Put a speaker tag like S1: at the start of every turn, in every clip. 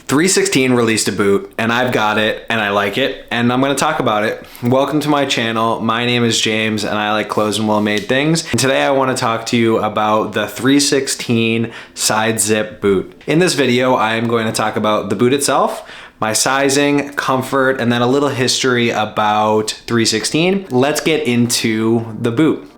S1: 3Sixteen released a boot and I've got it and I like it and I'm going to talk about it. Welcome to my channel. My name is James and I like clothes and well-made things. And today I want to talk to you about the 3Sixteen side zip boot. In this video, I am going to talk about the boot itself, my sizing, comfort, and then a little history about 3Sixteen. Let's get into the boot.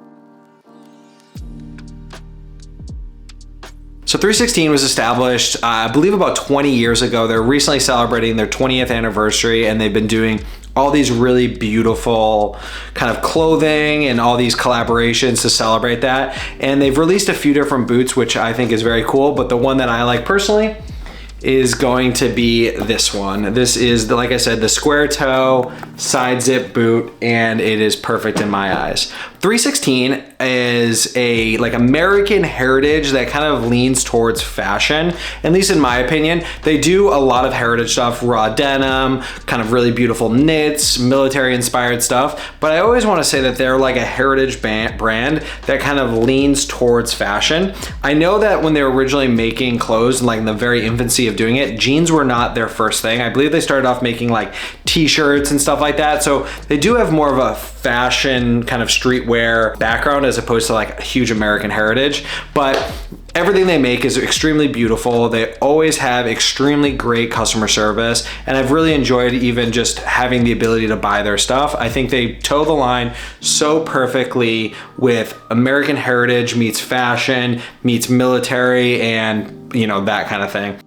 S1: So 3Sixteen was established, I believe about 20 years ago. They're recently celebrating their 20th anniversary and they've been doing all these really beautiful kind of clothing and all these collaborations to celebrate that. And they've released a few different boots, which I think is very cool, but the one that I like personally is going to be this one. This is, like I said, the square toe side zip boot, and it is perfect in my eyes. 3Sixteen is a like American heritage that kind of leans towards fashion, at least in my opinion. They do a lot of heritage stuff, raw denim, kind of really beautiful knits, military inspired stuff, but I always want to say that they're like a heritage brand that kind of leans towards fashion. I know that when they were originally making clothes, like in the very infancy of doing it, jeans were not their first thing. I believe they started off making like t-shirts and stuff like that, so they do have more of a fashion kind of streetwear background as opposed to like a huge American heritage, but everything they make is extremely beautiful. They always have extremely great customer service, and I've really enjoyed even just having the ability to buy their stuff. I think they toe the line so perfectly with American heritage meets fashion, meets military, and you know, that kind of thing.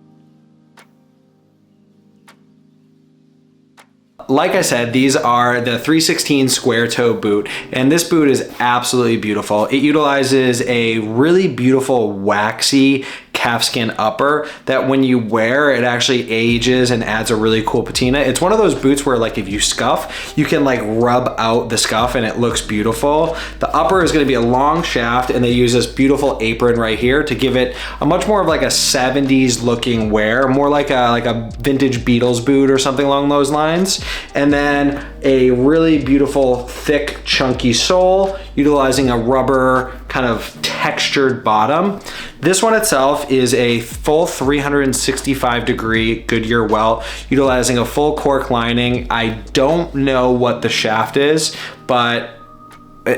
S1: Like I said, these are the 3Sixteen square toe boot, and this boot is absolutely beautiful. It utilizes a really beautiful waxy calfskin upper that when you wear, it actually ages and adds a really cool patina. It's one of those boots where like if you scuff, you can like rub out the scuff and it looks beautiful. The upper is going to be a long shaft, and they use this beautiful apron right here to give it a much more of like a 70s looking wear, more like a vintage Beatles boot or something along those lines. And then a really beautiful thick chunky sole utilizing a rubber kind of textured bottom. This one itself is a full 365 degree Goodyear welt utilizing a full cork lining. I don't know what the shaft is, but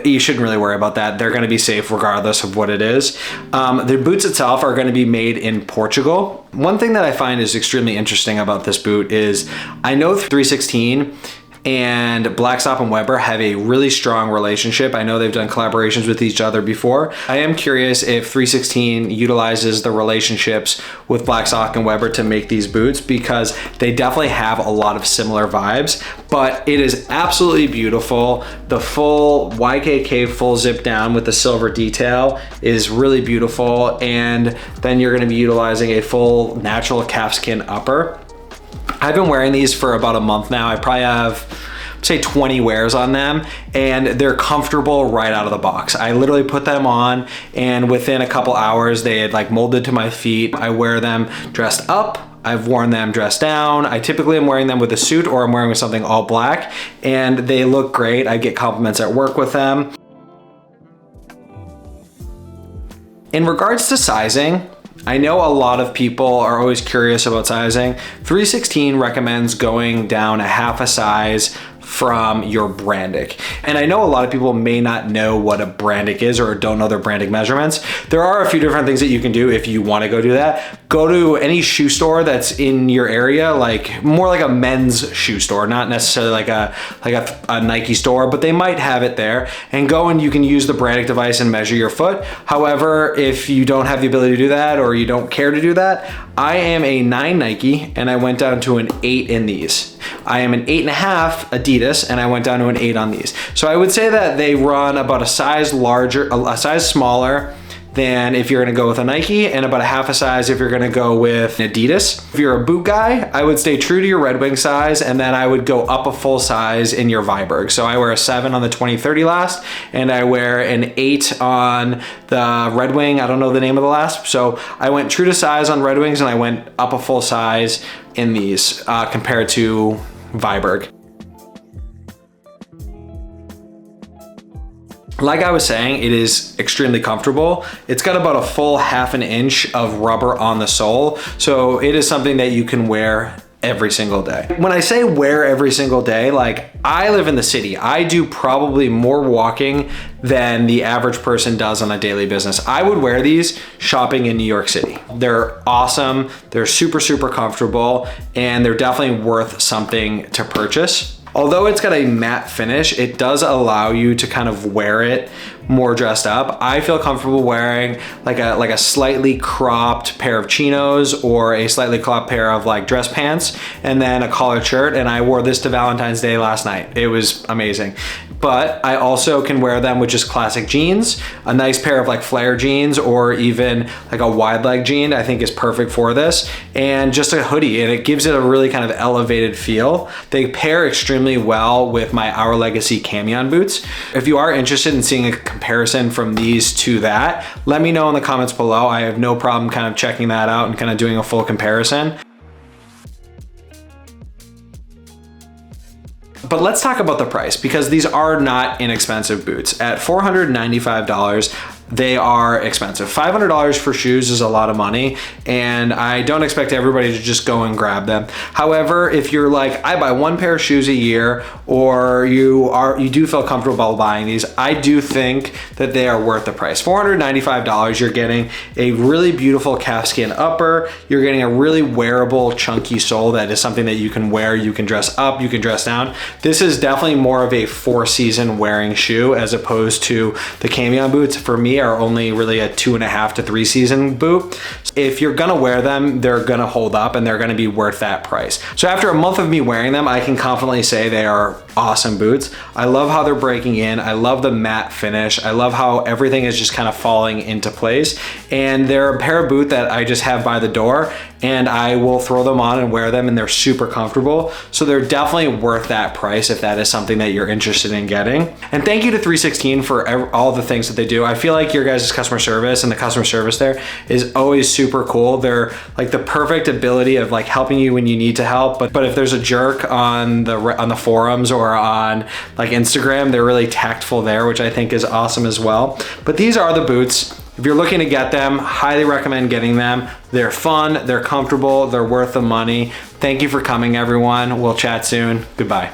S1: you shouldn't really worry about that. They're going to be safe regardless of what it is. The boots itself are going to be made in Portugal. One thing that I find is extremely interesting about this boot is I know 3Sixteen and Blackstop and Weber have a really strong relationship. I know they've done collaborations with each other before. I am curious if 3Sixteen utilizes the relationships with Blackstop and Weber to make these boots, because they definitely have a lot of similar vibes, but it is absolutely beautiful. The full YKK full zip down with the silver detail is really beautiful, and then you're gonna be utilizing a full natural calfskin upper. I've been wearing these for about a month now. I probably have, say, 20 wears on them, and they're comfortable right out of the box. I literally put them on, and within a couple hours, they had like molded to my feet. I wear them dressed up. I've worn them dressed down. I typically am wearing them with a suit, or I'm wearing with something all black, and they look great. I get compliments at work with them. In regards to sizing, I know a lot of people are always curious about sizing. 3Sixteen recommends going down a half a size from your brandic. And I know a lot of people may not know what a brandic is or don't know their brandic measurements. There are a few different things that you can do if you want to go do that. Go to any shoe store that's in your area, like more like a men's shoe store, not necessarily like a Nike store, but they might have it there, and go and you can use the brandic device and measure your foot. However, if you don't have the ability to do that or you don't care to do that, I am a 9 Nike and I went down to an 8 in these. I am an 8.5 Adidas and I went down to an 8 on these. So I would say that they run about a size larger, a size smaller than if you're gonna go with a Nike, and about a half a size if you're gonna go with Adidas. If you're a boot guy, I would stay true to your Red Wing size, and then I would go up a full size in your Viberg. So I wear a 7 on the 2030 last, and I wear an 8 on the Red Wing. I don't know the name of the last. So I went true to size on Red Wings, and I went up a full size in these compared to Viberg. Like I was saying, it is extremely comfortable. It's got about a full 1/2 inch of rubber on the sole, so it is something that you can wear every single day. When I say wear every single day, like I live in the city. I do probably more walking than the average person does on a daily business. I would wear these shopping in New York City. They're awesome. They're super, super comfortable, and they're definitely worth something to purchase. Although it's got a matte finish, it does allow you to kind of wear it more dressed up. I feel comfortable wearing like a slightly cropped pair of chinos or a slightly cropped pair of like dress pants and then a collared shirt, and I wore this to Valentine's Day last night. It was amazing. But I also can wear them with just classic jeans, a nice pair of like flare jeans, or even like a wide leg jean I think is perfect for this, and just a hoodie, and it gives it a really kind of elevated feel. They pair extremely well with my Our Legacy camion boots. If you are interested in seeing a comparison from these to that, let me know in the comments below. I have no problem kind of checking that out and kind of doing a full comparison. But let's talk about the price, because these are not inexpensive boots. At $495, they are expensive. $500 for shoes is a lot of money, and I don't expect everybody to just go and grab them. However, if you're like, I buy one pair of shoes a year, or you do feel comfortable buying these, I do think that they are worth the price. $495, you're getting a really beautiful calfskin upper, you're getting a really wearable chunky sole that is something that you can wear, you can dress up, you can dress down. This is definitely more of a 4-season wearing shoe as opposed to the camion boots. For me, are only really a 2.5 to 3 season boot. If you're gonna wear them, they're gonna hold up and they're gonna be worth that price. So after a month of me wearing them, I can confidently say they are awesome boots. I love how they're breaking in. I love the matte finish. I love how everything is just kind of falling into place. And they're a pair of boots that I just have by the door, and I will throw them on and wear them, and they're super comfortable. So they're definitely worth that price if that is something that you're interested in getting. And thank you to 3Sixteen for all the things that they do. I feel like your guys' customer service and the customer service there is always super cool. They're like the perfect ability of like helping you when you need to help. But if there's a jerk on the forums or on like Instagram, they're really tactful there, which I think is awesome as well. But these are the boots. If you're looking to get them, highly recommend getting them. They're fun, they're comfortable, they're worth the money. Thank you for coming, everyone. We'll chat soon. Goodbye.